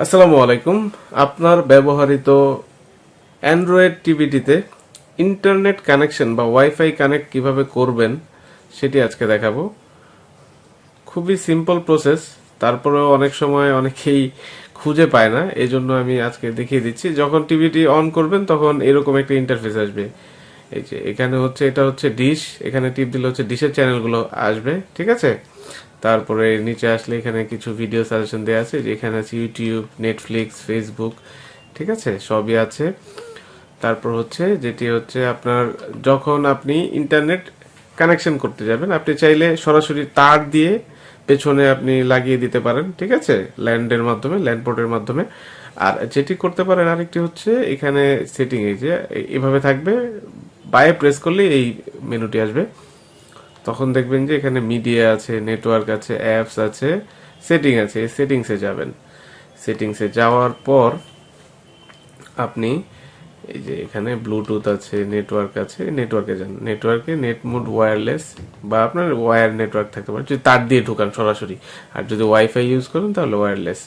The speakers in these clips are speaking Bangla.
আসসালামু আলাইকুম। আপনার ব্যবহৃত অ্যান্ড্রয়েড টিভিটিতে ইন্টারনেট কানেকশন বা ওয়াইফাই কানেক্ট কিভাবে করবেন সেটি আজকে দেখাবো। খুবই সিম্পল প্রসেস, তারপরেও অনেক সময় অনেকেই খুঁজে পায় না, এই জন্য আমি আজকে দেখিয়ে দিচ্ছি। যখন টিভিটি অন করবেন তখন এরকম একটা ইন্টারফেস আসবে। এই যে এখানে হচ্ছে, এটা হচ্ছে ডিশ, এখানে টিপ দিলে হচ্ছে ডিশের চ্যানেলগুলো আসবে, ঠিক আছে। তারপরে নিচে আসলে এখানে কিছু ভিডিও সাজেশন দেওয়া আছে, যে এখানে আছে ইউটিউব, নেটফ্লিক্স, ফেসবুক, ঠিক আছে, সবই আছে। তারপর হচ্ছে যেটি হচ্ছে আপনার, যখন আপনি ইন্টারনেট কানেকশন করতে যাবেন, আপনি চাইলে সরাসরি তার দিয়ে পেছনে আপনি লাগিয়ে দিতে পারেন, ঠিক আছে, ল্যান্ডের মাধ্যমে, ল্যান্ড পোর্টের মাধ্যমে। আর যেটি করতে পারেন আরেকটি হচ্ছে, এখানে সেটিং এই যে এভাবে থাকবে, বায়ে প্রেস করলে এই মেনুটি আসবে। তখন দেখবেন যে এখানে মিডিয়া আছে, নেটওয়ার্ক আছে, অ্যাপস আছে, সেটিং আছে। সেটিংসে যাবেন। সেটিংসে যাওয়ার পর আপনি এই যে এখানে ব্লুটুথ আছে, নেটওয়ার্ক আছে, নেটওয়ার্কে যান। নেটওয়ার্কে নেট মোড ওয়্যারলেস বা আপনার ওয়্যার নেটওয়ার্ক থাকতে পারে, যদি তার দিয়ে ঢুকান সরাসরি। আর যদি ওয়াইফাই ইউজ করেন তাহলে ওয়্যারলেস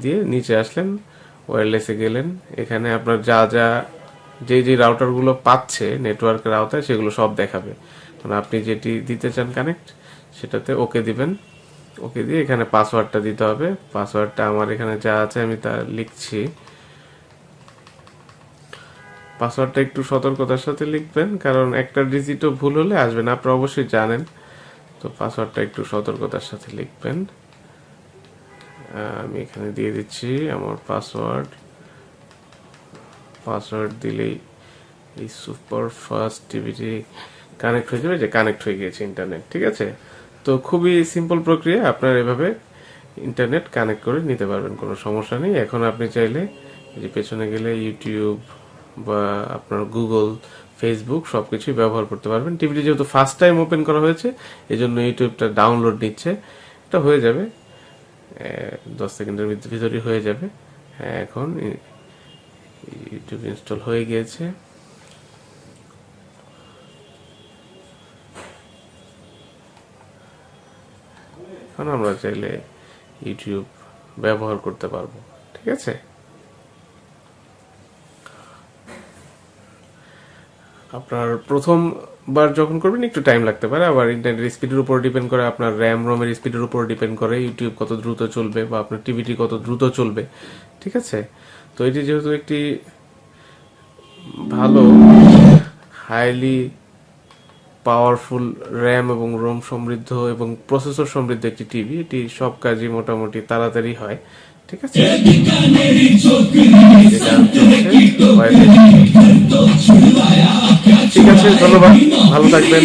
দিয়ে নিচে আসলেন, ওয়্যারলেসে গেলেন। এখানে আপনার যা যা যে রাউটারগুলো পাচ্ছে নেটওয়ার্কের আওতায় সেগুলো সব দেখাবে। তখন আপনি যেটি দিতে চান কানেক্ট, সেটাতে ওকে দিবেন। ওকে দিয়ে এখানে পাসওয়ার্ডটা দিতে হবে। পাসওয়ার্ডটা আমার এখানে যা আছে আমি তা লিখছি। পাসওয়ার্ডটা একটু সতর্কতার সাথে লিখবেন, কারণ একটা ডিজিটও ভুল হলে আসবে না, আপনারা অবশ্যই জানেন। তো পাসওয়ার্ডটা একটু সতর্কতার সাথে লিখবেন। আমি এখানে দিয়ে দিচ্ছি আমার পাসওয়ার্ড। পাসওয়ার্ড দিলেই এই সুপার ফাস্ট টিভিটি কানেক্ট হয়ে যাবে, যে কানেক্ট হয়ে গিয়েছে ইন্টারনেট, ঠিক আছে। তো খুবই সিম্পল প্রক্রিয়া, আপনার এভাবে ইন্টারনেট কানেক্ট করে নিতে পারবেন, কোনো সমস্যা নেই। এখন আপনি চাইলে যে পেছনে গেলে ইউটিউব বা আপনার গুগল, ফেসবুক সবকিছুই ব্যবহার করতে পারবেন। টিভিটি যেহেতু ফার্স্ট টাইম ওপেন করা হয়েছে, এই জন্য ইউটিউবটা ডাউনলোড নিচ্ছে। এটা হয়ে যাবে 10 সেকেন্ডের ভিতরেই হয়ে যাবে। হ্যাঁ, এখন ইউটিউব ইনস্টল হয়ে গিয়েছে। এখন আমরা চাইলে ইউটিউব ব্যবহার করতে পারবো, ঠিক আছে। আপনার প্রথমবার যখন করবেন একটু টাইম লাগতে পারে, আবার ইন্টারনেট স্পিডের উপর ডিপেন্ড করে, আপনার র্যাম রোমের স্পিডের উপর ডিপেন্ড করে ইউটিউব কত দ্রুত চলবে বা আপনার টিভিটি কত দ্রুত চলবে, ঠিক আছে। তো এটি যেহেতু একটি ভালো হাইলি পাওয়ারফুল র্যাম এবং রোম সমৃদ্ধ এবং প্রসেসর সমৃদ্ধ একটি টিভি, এটি সব কাজই মোটামুটি তাড়াতাড়ি হয়, ঠিক আছে। ঠিক আছে, ধন্যবাদ, ভালো থাকবেন।